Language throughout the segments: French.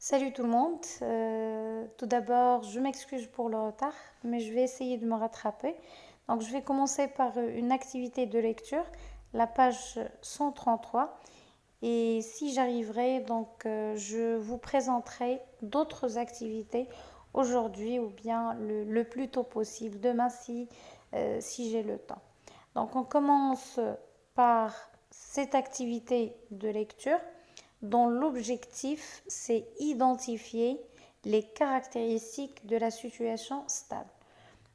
Salut tout le monde. Tout d'abord, je m'excuse pour le retard, mais je vais essayer de me rattraper. Donc, je vais commencer par une activité de lecture, la page 133. Et si j'arriverai, je vous présenterai d'autres activités aujourd'hui ou bien le plus tôt possible, demain si j'ai le temps. Donc, on commence par cette activité de lecture dont l'objectif, c'est identifier les caractéristiques de la situation stable.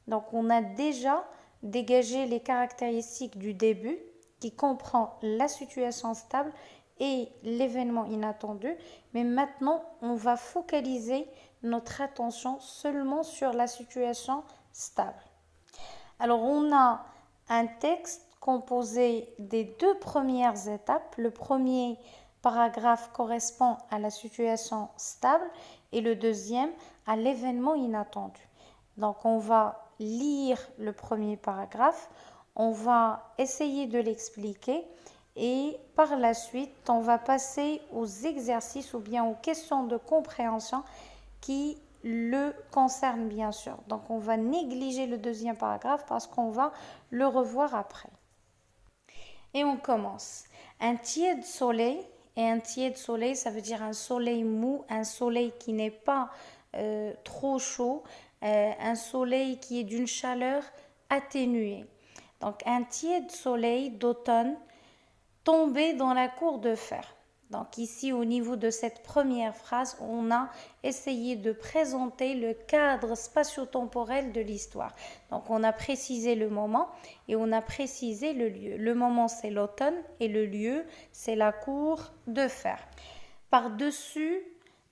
Donc, on a déjà dégagé les caractéristiques du début qui comprend la situation stable et l'événement inattendu, mais maintenant, on va focaliser notre attention seulement sur la situation stable. Alors, on a un texte composé des deux premières étapes. Le premier paragraphe correspond à la situation stable et le deuxième à l'événement inattendu. Donc, on va lire le premier paragraphe, on va essayer de l'expliquer et par la suite, on va passer aux exercices ou bien aux questions de compréhension qui le concernent bien sûr. Donc, on va négliger le deuxième paragraphe parce qu'on va le revoir après. Et on commence. Un tiède soleil, et un tiède soleil, ça veut dire un soleil mou, un soleil qui n'est pas trop chaud, un soleil qui est d'une chaleur atténuée. Donc un tiède soleil d'automne tombé dans la cour de fer. Donc ici, au niveau de cette première phrase, on a essayé de présenter le cadre spatio-temporel de l'histoire. Donc on a précisé le moment et on a précisé le lieu. Le moment, c'est l'automne et le lieu, c'est la cour de fer. Par-dessus,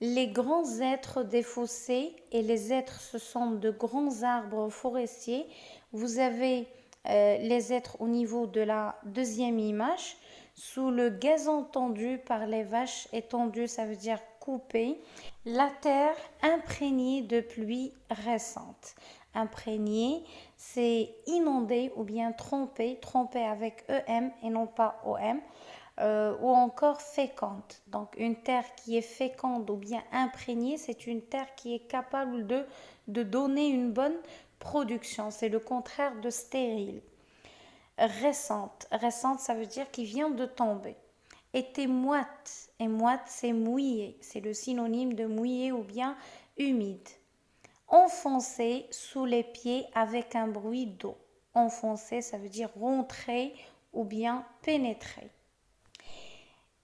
les grands êtres des fossés, et les êtres, ce sont de grands arbres forestiers. Vous avez les êtres au niveau de la deuxième image. Sous le gazon tendu par les vaches, étendu, ça veut dire coupé, la terre imprégnée de pluie récente. Imprégné, c'est inondé ou bien trompé, trompé avec EM et non pas OM, ou encore féconde. Donc une terre qui est féconde ou bien imprégnée, c'est une terre qui est capable de donner une bonne production. C'est le contraire de stérile. Récente, récente, ça veut dire qui vient de tomber. Était moite, et moite, c'est mouillé, c'est le synonyme de mouillé ou bien humide. Enfoncé sous les pieds avec un bruit d'eau. Enfoncer, ça veut dire rentrer ou bien pénétrer.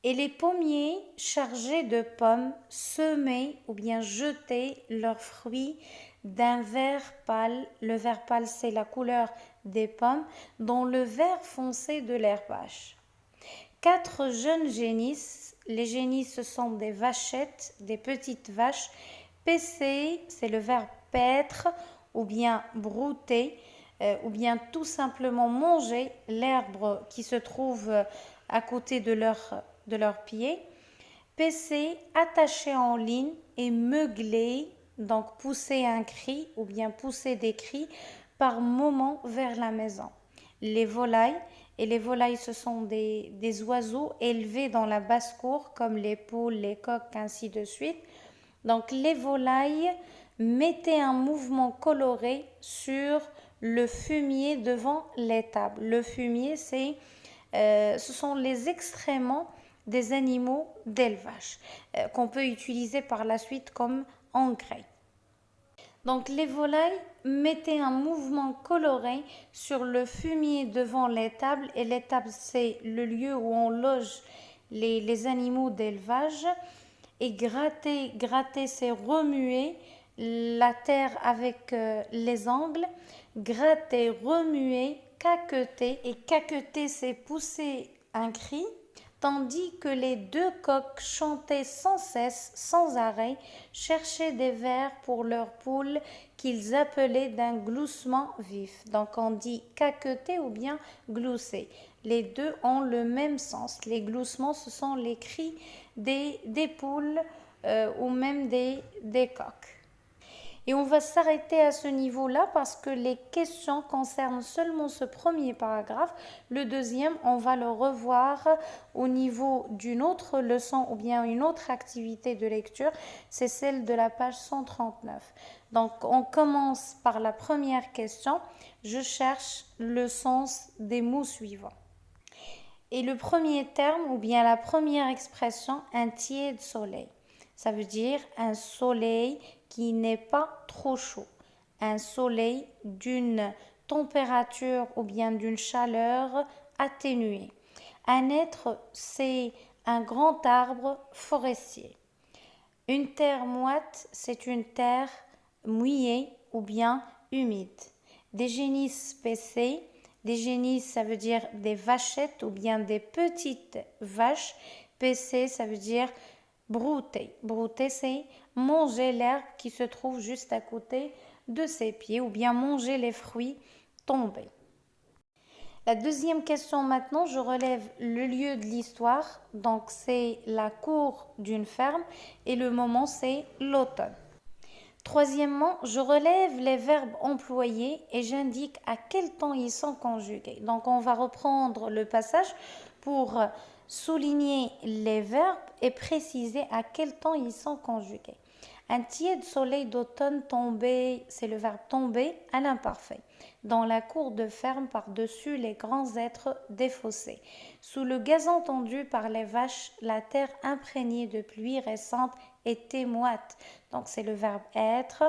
Et les pommiers chargés de pommes semaient ou bien jetaient leurs fruits d'un vert pâle. Le vert pâle, c'est la couleur des pommes, dans le vert foncé de l'herbage. 4 jeunes génisses, les génisses ce sont des vachettes, des petites vaches. Paisser, c'est le verbe paître ou bien brouter ou bien tout simplement manger l'herbe qui se trouve à côté de leurs pieds. Paisser, attacher en ligne et meugler, donc pousser un cri ou bien pousser des cris par moment vers la maison. Les volailles, et les volailles ce sont des oiseaux élevés dans la basse-cour comme les poules, les coqs, ainsi de suite. Donc les volailles mettaient un mouvement coloré sur le fumier devant l'étable. Le fumier, ce sont les excréments des animaux d'élevage qu'on peut utiliser par la suite comme engrais. Donc les volailles mettaient un mouvement coloré sur le fumier devant l'étable, et l'étable c'est le lieu où on loge les animaux d'élevage. Et gratter, gratter c'est remuer la terre avec les ongles. Gratter, remuer, caqueter, et caqueter c'est pousser un cri. Tandis que les deux coqs chantaient sans cesse, sans arrêt, cherchaient des vers pour leurs poules qu'ils appelaient d'un gloussement vif. Donc on dit caqueter ou bien glousser. Les deux ont le même sens. Les gloussements, ce sont les cris des poules ou même des coqs. Et on va s'arrêter à ce niveau-là parce que les questions concernent seulement ce premier paragraphe. Le deuxième, on va le revoir au niveau d'une autre leçon ou bien une autre activité de lecture. C'est celle de la page 139. Donc, on commence par la première question. Je cherche le sens des mots suivants. Et le premier terme ou bien la première expression, un tiède soleil. Ça veut dire un soleil qui n'est pas trop chaud. Un soleil d'une température ou bien d'une chaleur atténuée. Un être, c'est un grand arbre forestier. Une terre moite, c'est une terre mouillée ou bien humide. Des génisses spécées. Des génisses, ça veut dire des vachettes ou bien des petites vaches. Paissées, ça veut dire brouter. Brouter, c'est manger l'herbe qui se trouve juste à côté de ses pieds ou bien manger les fruits tombés. La deuxième question maintenant, je relève le lieu de l'histoire. Donc, c'est la cour d'une ferme et le moment, c'est l'automne. Troisièmement, je relève les verbes employés et j'indique à quel temps ils sont conjugués. Donc, on va reprendre le passage pour souligner les verbes et préciser à quel temps ils sont conjugués. Un tiède soleil d'automne tombait, c'est le verbe tomber à l'imparfait. Dans la cour de ferme par-dessus les grands êtres défaussés. Sous le gazon tendu par les vaches, la terre imprégnée de pluie récente était moite. Donc c'est le verbe être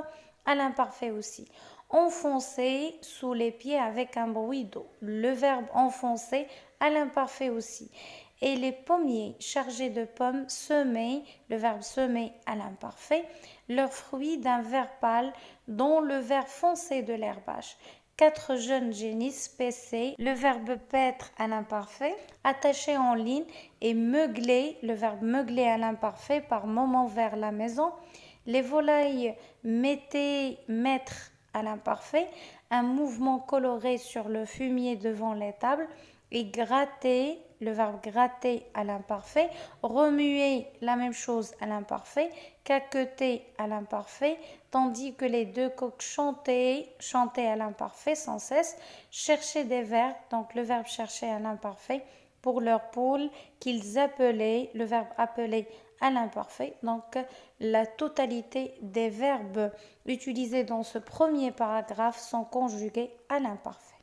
à l'imparfait aussi. Enfoncer sous les pieds avec un bruit d'eau. Le verbe enfoncer à l'imparfait aussi. Et les pommiers chargés de pommes semaient, le verbe semer à l'imparfait, leurs fruits d'un vert pâle dont le vert foncé de l'herbage. 4 jeunes génisses paissaient, le verbe paître à l'imparfait, attachés en ligne et meugler, le verbe meugler à l'imparfait par moments vers la maison. Les volailles mettaient mettre à l'imparfait, un mouvement coloré sur le fumier devant les tables et gratter, le verbe gratter à l'imparfait, remuer la même chose à l'imparfait, caqueter à l'imparfait, tandis que les deux coqs chantaient à l'imparfait sans cesse, cherchaient des vers, donc le verbe chercher à l'imparfait, pour leurs poules qu'ils appelaient, le verbe appeler à l'imparfait. Donc la totalité des verbes utilisés dans ce premier paragraphe sont conjugués à l'imparfait.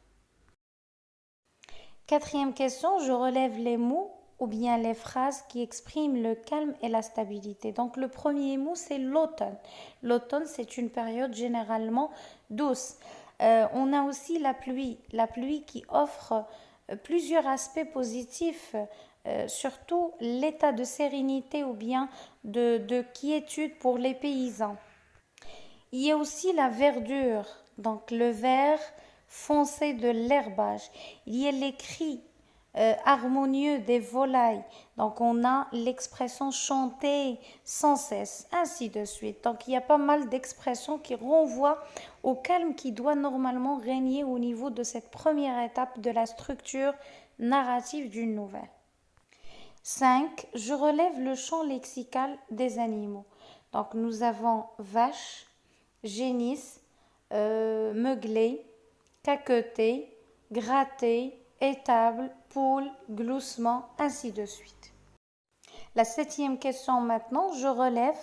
Quatrième question, je relève les mots ou bien les phrases qui expriment le calme et la stabilité. Donc le premier mot, c'est l'automne. L'automne, c'est une période généralement douce. On a aussi la pluie qui offre plusieurs aspects positifs, surtout l'état de sérénité ou bien de quiétude pour les paysans. Il y a aussi la verdure, donc le vert foncé de l'herbage. Il y a les cris harmonieux des volailles. Donc on a l'expression chanter sans cesse, ainsi de suite. Donc il y a pas mal d'expressions qui renvoient au calme qui doit normalement régner au niveau de cette première étape de la structure narrative d'une nouvelle. 5. Je relève le champ lexical des animaux. Donc nous avons vache, génisse, meugler, caqueter, gratter, étable, poule, gloussement, ainsi de suite. La 7e question maintenant, je relève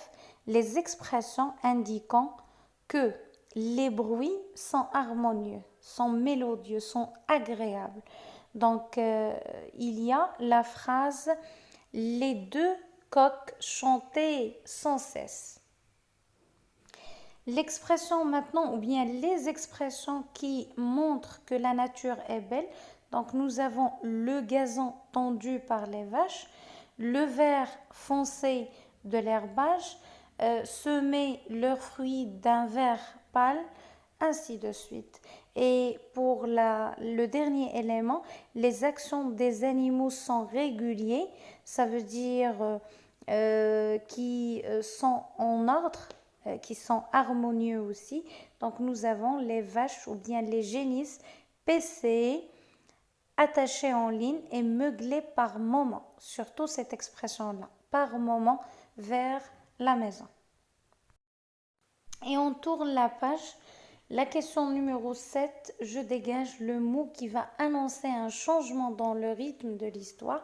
les expressions indiquant que les bruits sont harmonieux, sont mélodieux, sont agréables. Donc, il y a la phrase « Les deux coqs chantaient sans cesse ». L'expression maintenant, ou bien les expressions qui montrent que la nature est belle. Donc, nous avons le gazon tendu par les vaches, le vert foncé de l'herbage, semer leurs fruits d'un vert pâle, ainsi de suite. Et pour le dernier élément, les actions des animaux sont réguliers, ça veut dire qui sont en ordre, qui sont harmonieux aussi. Donc nous avons les vaches ou bien les génisses paissées, attachées en ligne et meuglées par moment, surtout cette expression-là, par moment vers la maison. et on tourne la page. La question numéro 7, je dégage le mot qui va annoncer un changement dans le rythme de l'histoire.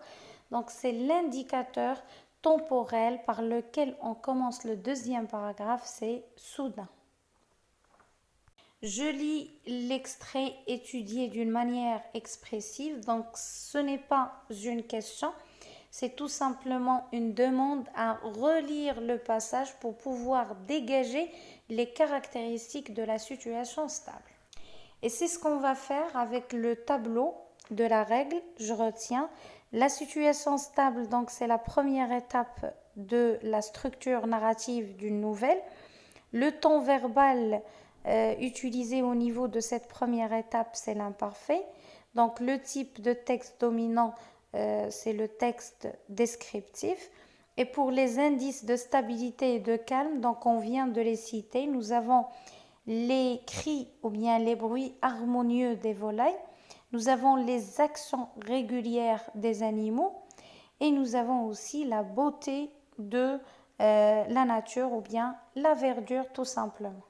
Donc c'est l'indicateur temporel par lequel on commence le deuxième paragraphe, c'est soudain. Je lis l'extrait étudié d'une manière expressive, donc ce n'est pas une question, c'est tout simplement une demande à relire le passage pour pouvoir dégager les caractéristiques de la situation stable. Et c'est ce qu'on va faire avec le tableau de la règle. Je retiens la situation stable, donc c'est la première étape de la structure narrative d'une nouvelle. Le temps verbal utilisé au niveau de cette première étape, c'est l'imparfait. Donc le type de texte dominant, c'est le texte descriptif. Et pour les indices de stabilité et de calme, donc on vient de les citer, nous avons les cris ou bien les bruits harmonieux des volailles, nous avons les accents réguliers des animaux et nous avons aussi la beauté de la nature ou bien la verdure tout simplement.